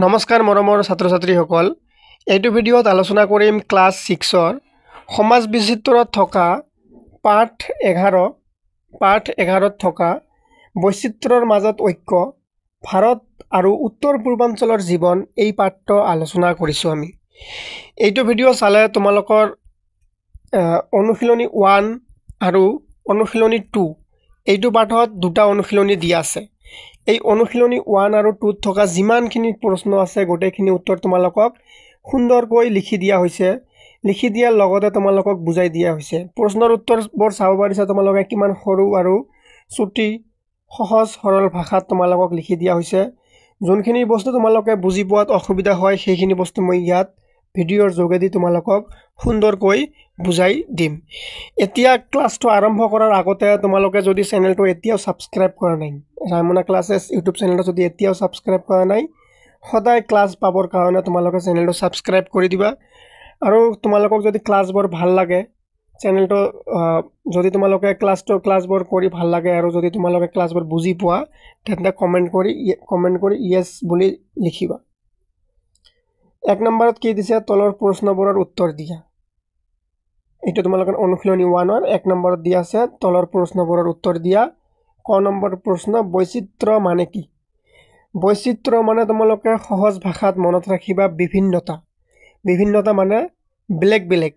নমস্কাৰ মৰমৰ ছাত্ৰ ছাত্ৰীসকল, এইটো ভিডিঅ'ত আলোচনা কৰিম ক্লাছ 6ৰ সমাজ বিচিত্ৰত থকা পাঠ 11ত থকা বৈচিত্ৰৰ মাজত ঐক্য ভাৰত আৰু উত্তৰ পূৰ্বাঞ্চলৰ জীৱন এই পাঠটো আলোচনা কৰিছোঁ আমি। এইটো ভিডিঅ' চালে তোমালোকৰ অনুশীলনী 1 আৰু অনুশীলনী 2 এইটো পাঠত দুটা অনুশীলনী দিয়া আছে। এই অনুশীলনী 1 আৰু 2 থকা যিমানখিনি প্ৰশ্ন আছে গোটেইখিনি উত্তৰ তোমালোকক সুন্দৰকৈ লিখি দিয়া হৈছে। লিখি দিয়াৰ লগতে তোমালোকক বুজাই দিয়া হৈছে। প্ৰশ্নৰ উত্তৰবোৰ চাব পাৰিছা তোমালোকে কিমান সৰু আৰু চুটি সহজ সৰল ভাষাত তোমালোকক লিখি দিয়া হৈছে। যোনখিনি বস্তু তোমালোকে বুজি পোৱাত অসুবিধা হয় সেইখিনি বস্তু মই ইয়াত ভিডিঅ'ৰ যোগেদি তোমালোকক সুন্দৰকৈ বুজাই দিম। এতিয়া ক্লাছটো আৰম্ভ কৰাৰ আগতে তোমালোকে যদি চেনেলটো এতিয়াও সাবস্ক্ৰাইব কৰা নাই, ৰাইমনা ক্লাছেছ ইউটিউব চেনেলটো যদি এতিয়াও সাবস্ক্ৰাইব কৰা নাই, সদায় ক্লাছ পাবৰ কাৰণে তোমালোকে চেনেলটো সাবস্ক্ৰাইব কৰি দিবা। আৰু তোমালোকক যদি ক্লাছবোৰ ভাল লাগে, চেনেলটো যদি তোমালোকে ক্লাছবোৰ কৰি ভাল লাগে আৰু যদি তোমালোকে ক্লাছবোৰ বুজি পোৱা তেন্তে কমেণ্ট কৰি ইয়েছ বুলি লিখিবা। 1 নম্বৰত কি দিছে, তলৰ প্ৰশ্নবোৰৰ উত্তৰ দিয়া। এইটো তোমালোকৰ অনুশীলনী 1ৰ 1 নম্বৰত দিয়া আছে, তলৰ প্ৰশ্নবোৰৰ উত্তৰ দিয়া। ক নম্বৰ প্ৰশ্ন, বৈচিত্ৰ্য মানে কি? বৈচিত্ৰ্য মানে তোমালোকে সহজ ভাষাত মনত ৰাখিবা বিভিন্নতা। বিভিন্নতা মানে বেলেগ বেলেগ,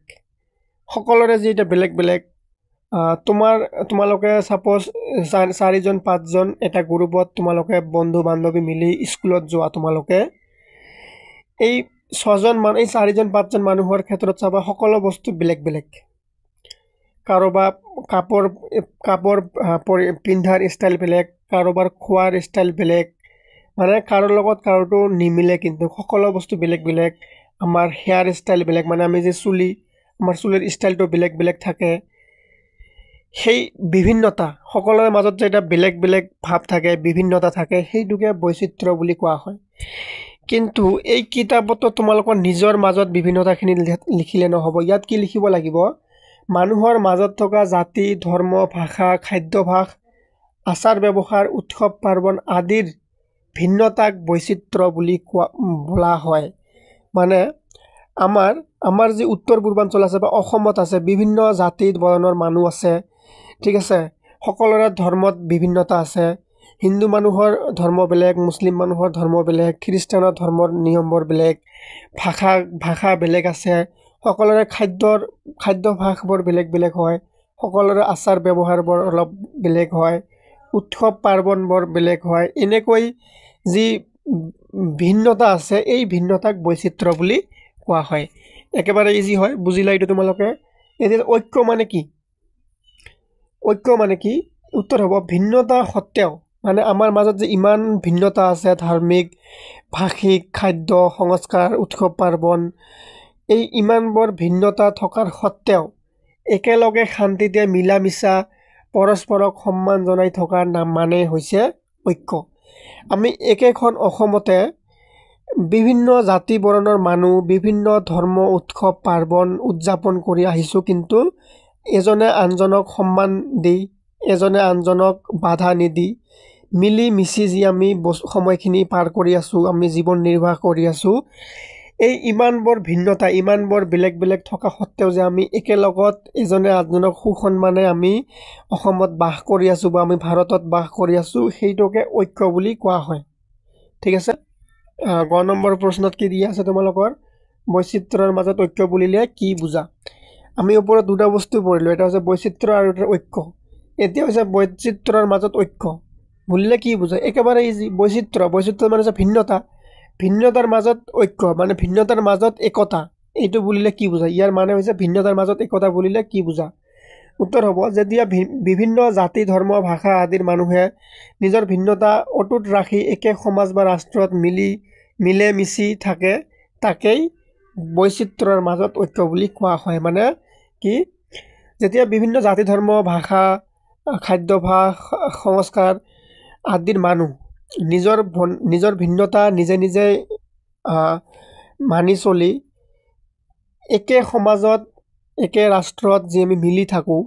সকলোৰে যি এটা বেলেগ বেলেগ। তোমালোকে সাপোজ 4জন 5জন এটা গ্ৰুপত তোমালোকে বন্ধু বান্ধৱী মিলি স্কুলত যোৱা। তোমালোকে এই 4জন 5জন মানুহৰ ক্ষেত্ৰত চাবা সকলো বস্তু বেলেগ বেলেগ। কাৰোবাৰ কাপোৰ পিন্ধাৰ ষ্টাইল বেলেগ, কাৰোবাৰ খোৱাৰ ষ্টাইল বেলেগ, মানে কাৰোৰ লগত কাৰোটো নিমিলে, কিন্তু সকলো বস্তু বেলেগ বেলেগ। আমাৰ হেয়াৰ ষ্টাইল বেলেগ, মানে আমি যে আমাৰ চুলিৰ ষ্টাইলটো বেলেগ বেলেগ থাকে। সেই বিভিন্নতা, সকলোৰে মাজত যে এটা বেলেগ বেলেগ ভাৱ থাকে, বিভিন্নতা থাকে, সেইটোকে বৈচিত্ৰ্য বুলি কোৱা হয়। কিন্তু এই কিতাপতো তোমালোকৰ নিজৰ মাজত বিভিন্নতাখিনি লিখিলে নহ'ব। ইয়াত কি লিখিব লাগিব, মানুহৰ মাজত থকা জাতি, ধৰ্ম, ভাষা, খাদ্যাভ্যাস, আচাৰ ব্যৱহাৰ, উৎসৱ পাৰ্বণ আদিৰ ভিন্নতাক বৈচিত্ৰ্য বুলি বোলা হয়। মানে আমাৰ যি উত্তৰ পূৰ্বাঞ্চল আছে বা অসমত আছে, বিভিন্ন জাতি বৰ্ণৰ মানুহ আছে, ঠিক আছে। সকলোৰে ধৰ্মত বিভিন্নতা আছে। হিন্দু মানুহৰ ধৰ্ম বেলেগ, মুছলিম মানুহৰ ধৰ্ম বেলেগ, খ্ৰীষ্টানৰ ধৰ্মৰ নিয়মবোৰ বেলেগ, ভাষা বেলেগ আছে। সকলোৰে খাদ্যাভ্যাসবোৰ বেলেগ বেলেগ হয়। সকলোৰে আচাৰ ব্যৱহাৰবোৰ অলপ বেলেগ হয়। উৎসৱ পাৰ্বণবোৰ বেলেগ হয়। এনেকৈ যি ভিন্নতা আছে, এই ভিন্নতাক বৈচিত্ৰ্য বুলি কোৱা হয়। একেবাৰে ইজি হয়, বুজিলা এইটো তোমালোকে। এতিয়া ঐক্য মানে কি? ঐক্য মানে কি? উত্তৰ হ'ব ভিন্নতা সত্ত্বেও, মানে আমাৰ মাজত যে ইমান ভিন্নতা আছে, ধাৰ্মিক, ভাষিক, খাদ্য, সংস্কাৰ, উৎসৱ পাৰ্বণ, এই ইমানবোৰ ভিন্নতা থকাৰ সত্ত্বেও একেলগে শান্তিতে মিলা মিছা পৰস্পৰক সন্মান জনাই থকাৰ নাম মানে হৈছে ঐক্য। আমি একেখন অসমতে বিভিন্ন জাতি বৰ্ণৰ মানুহ, বিভিন্ন ধৰ্ম, উৎসৱ পাৰ্বণ উদযাপন কৰি আহিছোঁ, কিন্তু এজনে আনজনক সন্মান দি, এজনে আনজনক বাধা নিদি মিলি মিছি যি আমি সময়খিনি পাৰ কৰি আছোঁ, আমি জীৱন নিৰ্বাহ কৰি আছোঁ, এই ইমানবোৰ ভিন্নতা, ইমানবোৰ বেলেগ বেলেগ থকা সত্ত্বেও যে আমি একেলগত এজনে আনজনক সুসন্মানে আমি অসমত বাস কৰি আছোঁ বা আমি ভাৰতত বাস কৰি আছোঁ, সেইটোকে ঐক্য বুলি কোৱা হয়। ঠিক আছে। 9 নম্বৰ প্ৰশ্নত কি দিয়া আছে তোমালোকৰ, বৈচিত্ৰ্যৰ মাজত ঐক্য বুলিলে কি বুজা? আমি ওপৰত দুটা বস্তু পঢ়িলোঁ, এটা হৈছে বৈচিত্ৰ্য আৰু এটা ঐক্য। এতিয়া হৈছে বৈচিত্ৰ্যৰ মাজত ঐক্য বুলিলে কি বুজা? একেবাৰে ইজি। বৈচিত্ৰ্য মানে হৈছে ভিন্নতা, ভিন্নতাৰ মাজত ঐক্য মানে ভিন্নতাৰ মাজত একতা। এইটো বুলিলে কি বুজা? ইয়াৰ মানে হৈছে ভিন্নতাৰ মাজত একতা বুলিলে কি বুজা? উত্তৰ হ'ব, যেতিয়া বিভিন্ন জাতি, ধৰ্ম, ভাষা আদিৰ মানুহে নিজৰ ভিন্নতা অটুট ৰাখি একে সমাজ বা ৰাষ্ট্ৰত মিলে মিছি থাকে, তাকেই বৈচিত্ৰ্যৰ মাজত ঐক্য বুলি কোৱা হয়। মানে কি, যেতিয়া বিভিন্ন জাতি, ধৰ্ম, ভাষা, খাদ্যাভ্যাস, সংস্কাৰ আদিৰ মানুহ নিজৰ ভিন্নতা নিজে নিজে মানি চলি একে সমাজত, একে ৰাষ্ট্ৰত যি আমি মিলি থাকোঁ,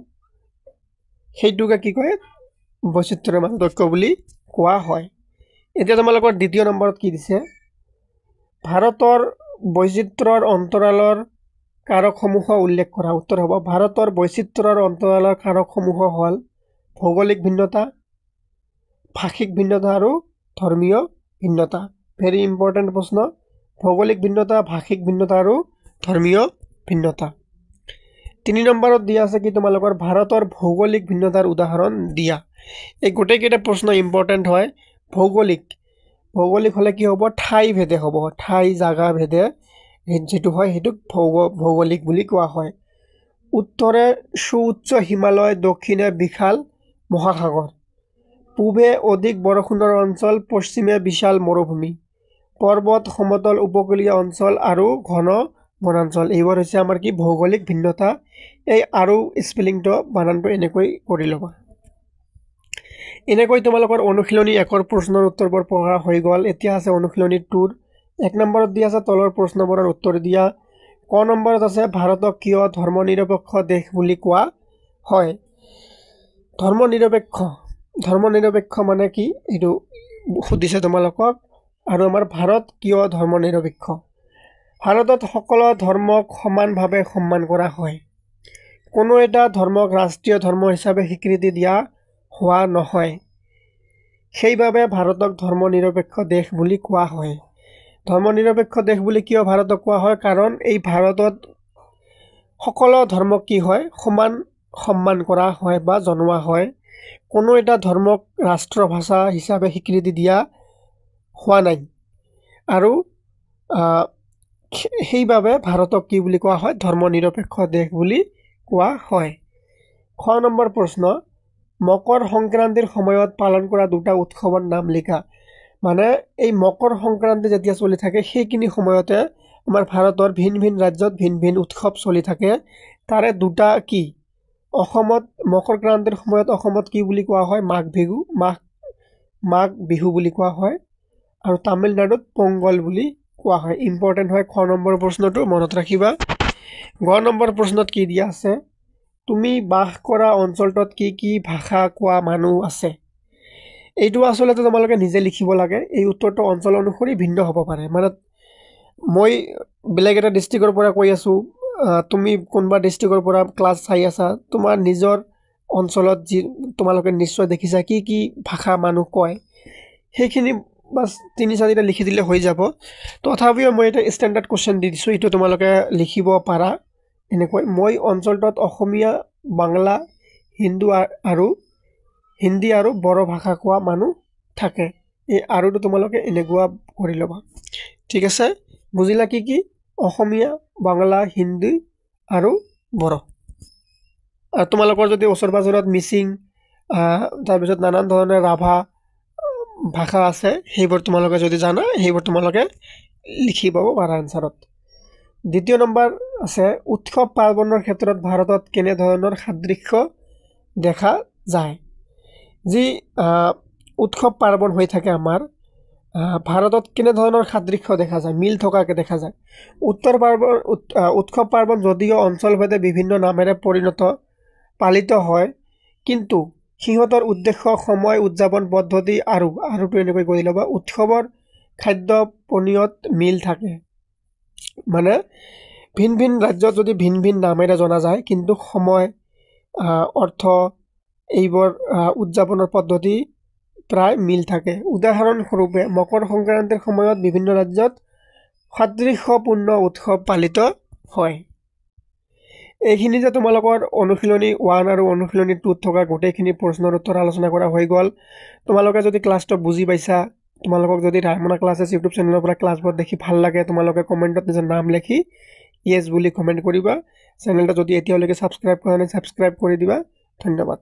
সেইটোকে কি কয়, বৈচিত্ৰ্যৰ মাজত ঐক্য বুলি কোৱা হয়। এতিয়া তোমালোকৰ দ্বিতীয় নম্বৰত কি দিছে, ভাৰতৰ বৈচিত্ৰ্যৰ অন্তৰালৰ কাৰকসমূহ উল্লেখ কৰা। উত্তৰ হ'ব ভাৰতৰ বৈচিত্ৰ্যৰ অন্তৰালৰ কাৰকসমূহ হ'ল ভৌগোলিক ভিন্নতা, ভাষিক ভিন্নতা আৰু ধৰ্মীয় ভিন্নতা। ভেৰি ইম্পৰ্টেণ্ট প্ৰশ্ন। ভৌগোলিক ভিন্নতা, ভাষিক ভিন্নতা আৰু ধৰ্মীয় ভিন্নতা। 3 নম্বৰত দিয়া আছে কি তোমালোকৰ ভাৰতৰ ভৌগোলিক ভিন্নতাৰ উদাহৰণ দিয়া। এই গোটেইকেইটা প্ৰশ্ন ইম্পৰ্টেণ্ট হয়। ভৌগোলিক হ'লে কি হ'ব ঠাই ভেদে হ'ব, ঠাই জাগা ভেদে যেটো হয় হেতুক ভৌগোলিক বুলি কোৱা হয়। উত্তৰে সুউচ্চ হিমালয়, দক্ষিণে বিশাল মহাসাগৰ, পূবে অধিক বৰষুণৰ অঞ্চল, পশ্চিমে বিশাল মৰুভূমি, পৰ্বত, সমতল, উপকূলীয় অঞ্চল আৰু ঘন বনাঞ্চল। এইবোৰ হৈছে আমাৰ কি ভৌগোলিক ভিন্নতা। এই আৰু স্পেলিংটো বানানটো এনেকৈ কৰি ল'বা। এনেকৈ তোমালোকৰ অনুশীলনী 1ৰ প্ৰশ্নৰ উত্তৰবোৰ পঢ়া হৈ গ'ল। এতিয়া আছে অনুশীলনী 2ৰ 1 নম্বৰত দিয়া আছে তলৰ প্ৰশ্নবোৰৰ উত্তৰ দিয়া। ক নম্বৰত আছে ভাৰতক কিয় ধৰ্মনিৰপেক্ষ দেশ বুলি কোৱা হয়। ধৰ্মনিৰপেক্ষ মানে কি এইটো সুধিছে তোমালোকক। আৰু আমাৰ ভাৰত কিয় ধৰ্মনিৰপেক্ষ। ভাৰতত সকলো ধৰ্মক সমানভাৱে সন্মান কৰা হয়। কোনো এটা ধৰ্মক ৰাষ্ট্ৰীয় ধৰ্ম হিচাপে স্বীকৃতি দিয়া হোৱা নহয়। সেইবাবে ভাৰতক ধৰ্মনিৰপেক্ষ দেশ বুলি কোৱা হয়। ধৰ্মনিৰপেক্ষ দেশ বুলি কিয় ভাৰতক কোৱা হয়, কাৰণ এই ভাৰতত সকলো ধৰ্মক কি হয় সমান সন্মান কৰা হয় বা জনোৱা হয়। কোনো এটা ধৰ্মক ৰাষ্ট্ৰভাষা হিচাপে স্বীকৃতি দিয়া হোৱা নাই। আৰু সেইবাবে ভাৰতক কি বুলি কোৱা হয় ধৰ্মনিৰপেক্ষ দেশ বুলি কোৱা হয়। খ নম্বৰ প্ৰশ্ন মকৰ সংক্ৰান্তিৰ সময়ত পালন কৰা দুটা উৎসৱৰ নাম লিখা। মানে এই মকৰ সংক্ৰান্তি যেতিয়া চলি থাকে সেইখিনি সময়তে আমাৰ ভাৰতৰ ভিন ভিন ৰাজ্যত ভিন ভিন উৎসৱ চলি থাকে। তাৰে দুটা কি অসমত মকৰ ক্ৰান্তিৰ সময়ত অসমত কি বুলি কোৱা হয় মাঘ বিহু বুলি কোৱা হয়। আৰু তামিলনাডুত পোংগল বুলি কোৱা হয়। ইম্পৰ্টেণ্ট হয় খ নম্বৰ প্ৰশ্নটো মনত ৰাখিবা। গ নম্বৰ প্ৰশ্নত কি দিয়া আছে তুমি বাস কৰা অঞ্চলটোত কি কি ভাষা কোৱা মানুহ আছে। এইটো আচলতে তোমালোকে নিজে লিখিব লাগে। এই উত্তৰটো অঞ্চল অনুসৰি ভিন্ন হ'ব পাৰে। মানে মই বেলেগ এটা ডিষ্ট্ৰিক্টৰ পৰা কৈ আছোঁ, তুমি কোনোবা ডিষ্ট্ৰিক্টৰ পৰা ক্লাছ চাই আছা, তোমাৰ নিজৰ অঞ্চলত যি তোমালোকে নিশ্চয় দেখিছা কি কি ভাষা মানুহ কয়, সেইখিনি বাছ 3-4টা লিখি দিলে হৈ যাব। তথাপিও মই এটা ষ্টেণ্ডাৰ্ড কুৱেশ্যন দি দিছোঁ, এইটো তোমালোকে লিখিব পাৰা। এনেকৈ মই অঞ্চলটোত অসমীয়া, বাংলা, হিন্দী আৰু বড়ো ভাষা কোৱা মানুহ থাকে। এই আৰুটো তোমালোকে এনেকুৱা কৰি ল'বা। ঠিক আছে, বুজিলা কি কি অসমীয়া, বাংলা, হিন্দী আৰু বড়ো। আৰু তোমালোকৰ যদি ওচৰ পাজৰত মিচিং তাৰপিছত নানান ধৰণৰ ৰাভা ভাষা আছে, সেইবোৰ তোমালোকে যদি জানা সেইবোৰ তোমালোকে লিখি পাব পাৰা এনচাৰত। দ্বিতীয় নম্বৰ আছে উৎসৱ পাৰ্বণৰ ক্ষেত্ৰত ভাৰতত কেনেধৰণৰ সাদৃশ্য দেখা যায়। যি উৎসৱ পাৰ্বণ হৈ থাকে আমাৰ ভাৰতত কেনেধৰণৰ সাদৃশ্য দেখা যায়, মিল থকাকৈ দেখা যায়। উৎসৱ পাৰ্বণ যদিও অঞ্চলভেদে বিভিন্ন নামেৰে পালিত হয়, কিন্তু সিহঁতৰ উদ্দেশ্য, সময়, উদযাপন পদ্ধতি আৰুটো এনেকৈ কৰি ল'বা উৎসৱৰ খাদ্য পনীয়ত মিল থাকে। মানে ভিন ভিন ৰাজ্যত যদি ভিন ভিন নামেৰে জনা যায়, কিন্তু সময়, অৰ্থ, এইবোৰ উদযাপনৰ পদ্ধতি প্ৰায় মিল থাকে। উদাহৰণস্বৰূপে মকৰ সংক্ৰান্তিৰ সময়ত বিভিন্ন ৰাজ্যত সাদৃশ্যপূৰ্ণ উৎসৱ পালিত হয়। এইখিনি যে তোমালোকৰ অনুশীলনী 1 আৰু অনুশীলনী 2ত থকা গোটেইখিনি প্ৰশ্নৰ উত্তৰ আলোচনা কৰা হৈ গ'ল। তোমালোকে যদি ক্লাছটো বুজি পাইছা, তোমালোকক যদি ৰায়মনা ক্লাছেছ ইউটিউব চেনেলৰ পৰা ক্লাছবোৰ দেখি ভাল লাগে, তোমালোকে কমেণ্টত নিজৰ নাম লিখি য়েছ বুলি কমেণ্ট কৰিবা। চেনেলটো যদি এতিয়ালৈকে ছাবস্ক্ৰাইব কৰা নাই ছাবস্ক্ৰাইব কৰি দিবা। ধন্যবাদ।